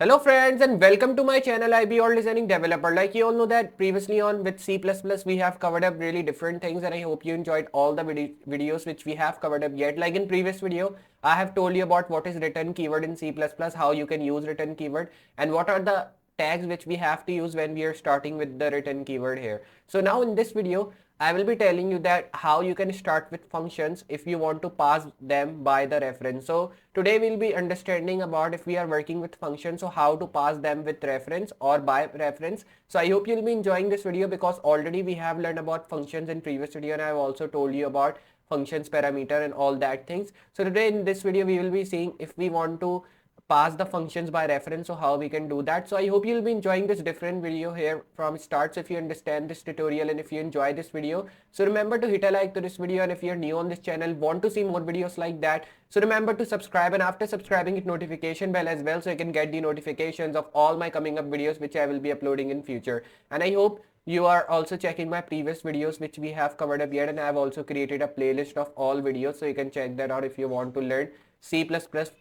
Hello friends and welcome to my channel Iballdesigningdeveloper. Like you all know that previously on with C++ we have covered up really different things and I hope you enjoyed all the videos which we have covered up yet. Like in previous video I have told you about what is return keyword in C++, how you can use return keyword and what are the tags which we have to use when we are starting with the return keyword here. So now in this video I will be telling you that how you can start with functions if you want to pass them by the reference. So today we'll be understanding about if we are working with functions, so how to pass them with reference or by reference. So I hope you'll be enjoying this video because already we have learned about functions in previous video and I've also told you about functions parameter and all that things. So today in this video we will be seeing if we want to pass the functions by reference, so how we can do that. So I hope you'll be enjoying this different video here from start. So if you understand this tutorial and if you enjoy this video, so remember to hit a like to this video, and if you're new on this channel, want to see more videos like that, so remember to subscribe, and after subscribing hit notification bell as well so you can get the notifications of all my coming up videos which I will be uploading in future. And I hope you are also checking my previous videos which we have covered up yet, and I have also created a playlist of all videos so you can check that out if you want to learn C++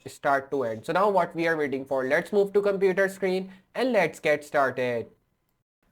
start to end. So now what we are waiting for, let's move to computer screen and let's get started.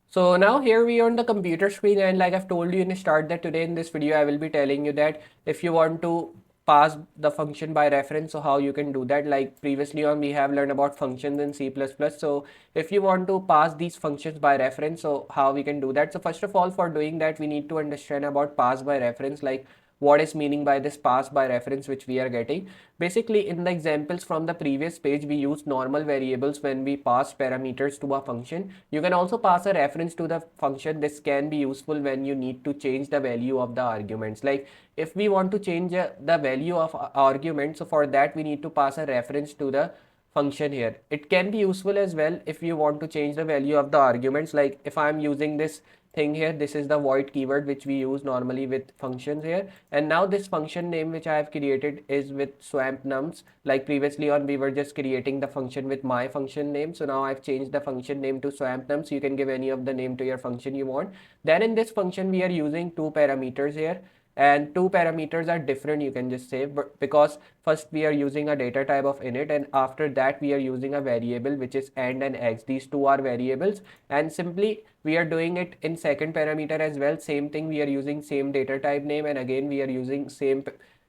So now here we are on the computer screen, and like I've told you in the start that today in this video I will be telling you that if you want to pass the function by reference, so how you can do that. Like previously on we have learned about functions in C++, so if you want to pass these functions by reference, so how we can do that. So first of all, for doing that we need to understand about pass by reference, like what is meaning by this pass by reference which we are getting. Basically in the examples from the previous page we use normal variables when we pass parameters to a function. You can also pass a reference to the function. This can be useful when you need to change the value of the arguments. Like if we want to change the value of argument, so for that we need to pass a reference to the function here. It can be useful as well if you want to change the value of the arguments. Like if I'm using this thing here, this is the void keyword which we use normally with functions here, and now this function name which I have created is with swamp nums. Like previously on we were just creating the function with my function name, so now I've changed the function name to swamp nums. You can give any of the name to your function you want. Then in this function we are using two parameters here, and two parameters are different, you can just say, but because first we are using a data type of init, and after that we are using a variable which is and x. These two are variables, and simply we are doing it in second parameter as well. Same thing, we are using same data type name, and again we are using same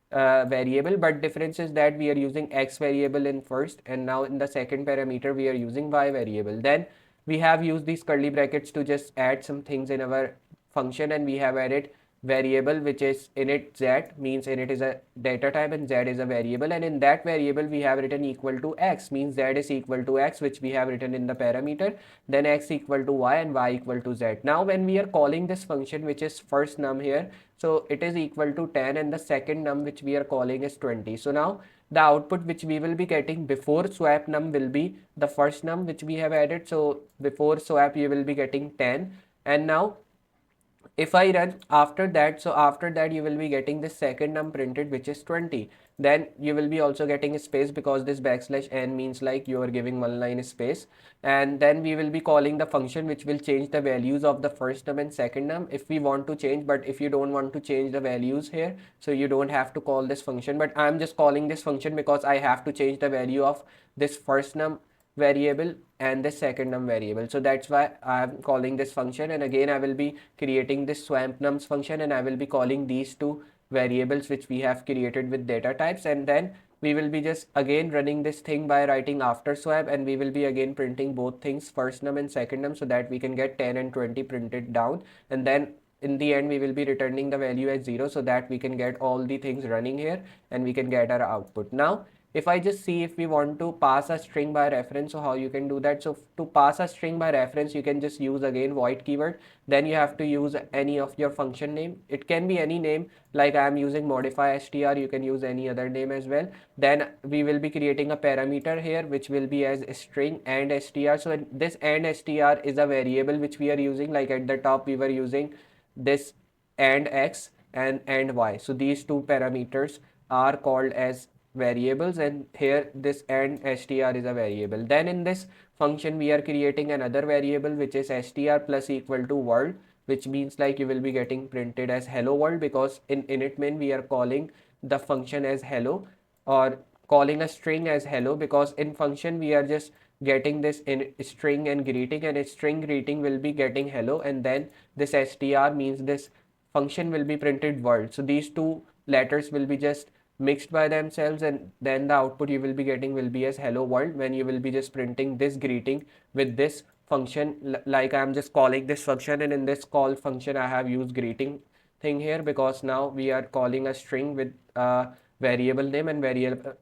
variable, but difference is that we are using x variable in first, and now in the second parameter we are using y variable. Then we have used these curly brackets to just add some things in our function, and we have added variable which is init z, means init is a data type and z is a variable, and in that variable we have written equal to x, means z is equal to x, which we have written in the parameter, then x equal to y and y equal to z. Now when we are calling this function which is first num here, so it is equal to 10, and the second num which we are calling is 20. So now the output which we will be getting before swap num will be the first num which we have added. So before swap you will be getting 10, and now if I run after that, so after that you will be getting the second num printed which is 20. Then you will be also getting a space because this backslash n means like you are giving one line space, and then we will be calling the function which will change the values of the first num and second num if we want to change. But if you don't want to change the values here, so you don't have to call this function, but I'm just calling this function because I have to change the value of this first num variable and the second num variable, so that's why I'm calling this function. And again I will be creating this swamp nums function, and I will be calling these two variables which we have created with data types, and then we will be just again running this thing by writing after swap, and we will be again printing both things, first num and second num, so that we can get 10 and 20 printed down, and then in the end we will be returning the value as 0 so that we can get all the things running here and we can get our output. Now if I just see if we want to pass a string by reference, so how you can do that. So to pass a string by reference you can just use again void keyword, then you have to use any of your function name. It can be any name, like I am using modify str, you can use any other name as well. Then we will be creating a parameter here which will be as string and str. So this and str is a variable which we are using, like at the top we were using this and x and y, so these two parameters are called as variables, and here this and str is a variable. Then in this function we are creating another variable which is str plus equal to world, which means like you will be getting printed as hello world, because in init main we are calling the function as hello, or calling a string as hello, because in function we are just getting this in string and greeting, and a string greeting will be getting hello, and then this str means this function will be printed world. So these two letters will be just mixed by themselves, and then the output you will be getting will be as hello world when you will be just printing this greeting with this function. Like I'm just calling this function, and in this call function I have used greeting thing here because now we are calling a string with variable name, and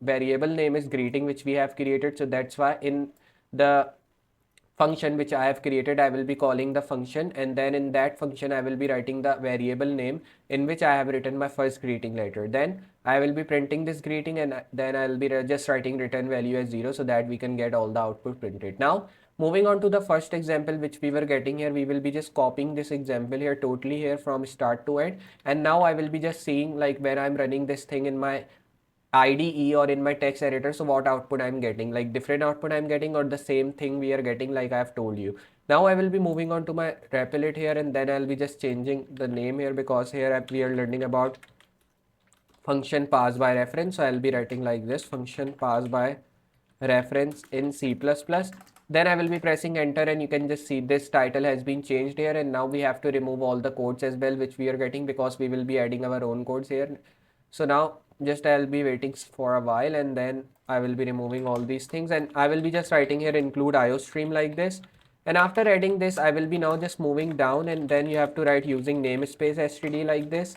variable name is greeting which we have created. So that's why in the function which I have created, I will be calling the function, and then in that function I will be writing the variable name in which I have written my first greeting letter. Then I will be printing this greeting, and then I will be just writing return value as 0 so that we can get all the output printed. Now moving on to the first example which we were getting here, we will be just copying this example here totally here from start to end, and now I will be just seeing like when I'm running this thing in my IDE or in my text editor, so what output I'm getting, like different output I'm getting or the same thing we are getting like I have told you. Now I will be moving on to my Replit here, and then I'll be just changing the name here because here we are learning about function pass by reference. So I'll be writing like this, function pass by reference in C++. Then I will be pressing enter, and you can just see this title has been changed here, and now we have to remove all the codes as well which we are getting because we will be adding our own codes here. So now just I'll be waiting for a while, and then I will be removing all these things, and I will be just writing here include IOStream like this. And after adding this, I will be now just moving down, and then you have to write using namespace std like this,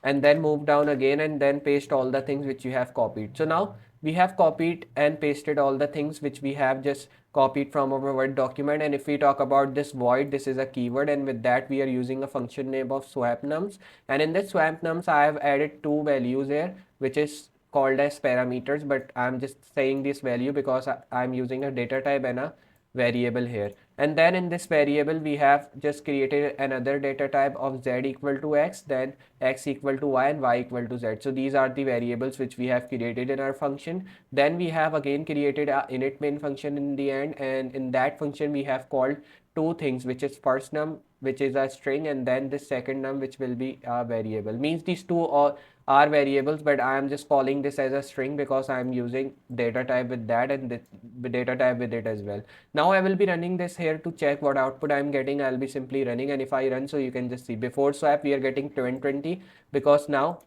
and then move down again, and then paste all the things which you have copied. So now we have copied and pasted all the things which we have just copied from our Word document. And if we talk about this void, this is a keyword, and with that we are using a function name of swapNums. And in this swapNums I have added two values here which is called as parameters, but I'm just saying this value because I'm using a data type and a variable here. And then in this variable we have just created another data type of z equal to x, then x equal to y, and y equal to z. So these are the variables which we have created in our function. Then we have again created a init main function in the end, and in that function we have called two things, which is first num which is a string, and then the second num which will be a variable. Means these two are variables, but I am just calling this as a string because I am using data type with that and the data type with it as well. Now I will be running this here to check what output I am getting. I'll be simply running, and if I run, so you can just see before swap we are getting 20 because now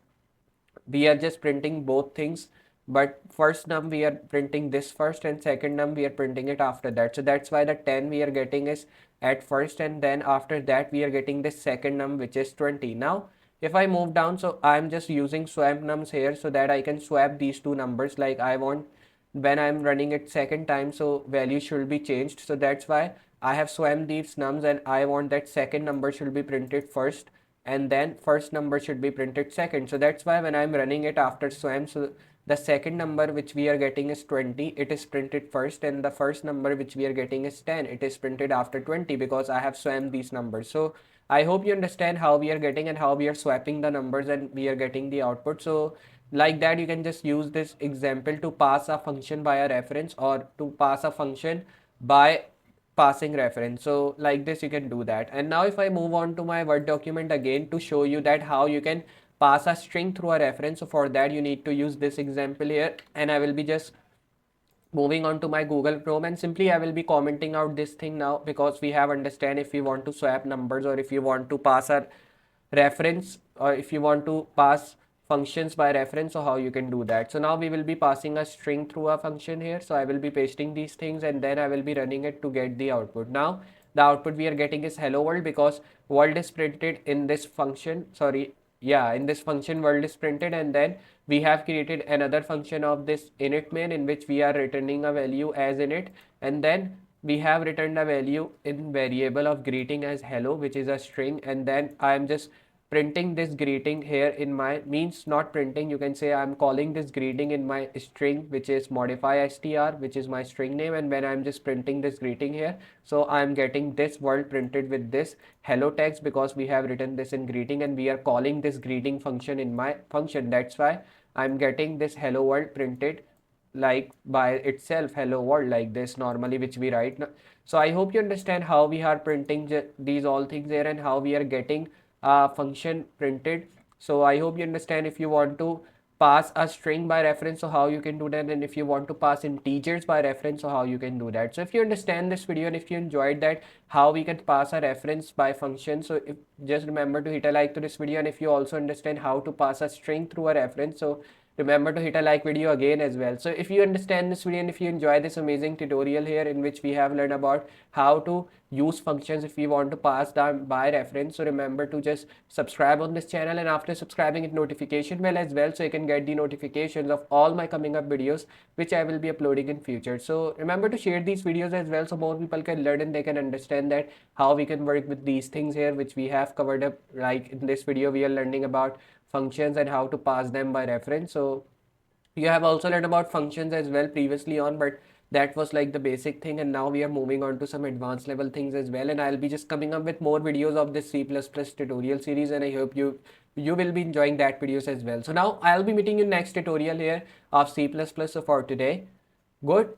we are just printing both things, but first num we are printing this first, and second num we are printing it after that. So that's why the 10 we are getting is at first, and then after that we are getting this second num which is 20. Now if I move down, so I'm just using swap nums here so that I can swap these two numbers. Like I want when I'm running it second time, so value should be changed. So that's why I have swapped these nums, and I want that second number should be printed first, and then first number should be printed second. So that's why when I'm running it after swap, so the second number which we are getting is 20, it is printed first, and the first number which we are getting is 10, it is printed after 20 because I have swapped these numbers. So I hope you understand how we are getting and how we are swapping the numbers and we are getting the output. So like that you can just use this example to pass a function by a reference or to pass a function by passing reference. So like this you can do that. And now if I move on to my Word document again to show you that how you can pass a string through a reference, so for that you need to use this example here, and I will be just moving on to my Google Chrome, and simply I will be commenting out this thing now because we have understand if we want to swap numbers or if you want to pass a reference or if you want to pass functions by reference, so how you can do that. So now we will be passing a string through a function here, so I will be pasting these things and then I will be running it to get the output. Now the output we are getting is hello world because world is printed in this function, sorry, yeah, in this function world is printed, and then we have created another function of this init main in which we are returning a value as init, and then we have returned a value in variable of greeting as hello, which is a string, and then I am just printing this greeting here in my, means not printing, you can say I'm calling this greeting in my string which is modify str, which is my string name, and when I'm just printing this greeting here, so I'm getting this world printed with this hello text because we have written this in greeting and we are calling this greeting function in my function. That's why I'm getting this hello world printed like by itself, hello world, like this normally which we write now. So I hope you understand how we are printing these all things here and how we are getting a function printed. So I hope you understand. If you want to pass a string by reference, so how you can do that, and if you want to pass integers by reference, so how you can do that. So if you understand this video and if you enjoyed that, how we can pass a reference by function, so just remember to hit a like to this video, and if you also understand how to pass a string through a reference, so remember to hit a like video again as well. So if you understand this video and if you enjoy this amazing tutorial here in which we have learned about how to use functions if we want to pass them by reference, so remember to just subscribe on this channel, and after subscribing, hit notification bell as well, so you can get the notifications of all my coming up videos which I will be uploading in future. So remember to share these videos as well, so more people can learn and they can understand that how we can work with these things here which we have covered up. Like in this video we are learning about functions and how to pass them by reference. So you have also learned about functions as well previously on, but that was like the basic thing, and now we are moving on to some advanced level things as well, and I'll be just coming up with more videos of this C++ tutorial series, and I hope you will be enjoying that videos as well. So now I'll be meeting you next tutorial here of C++. So for today, good.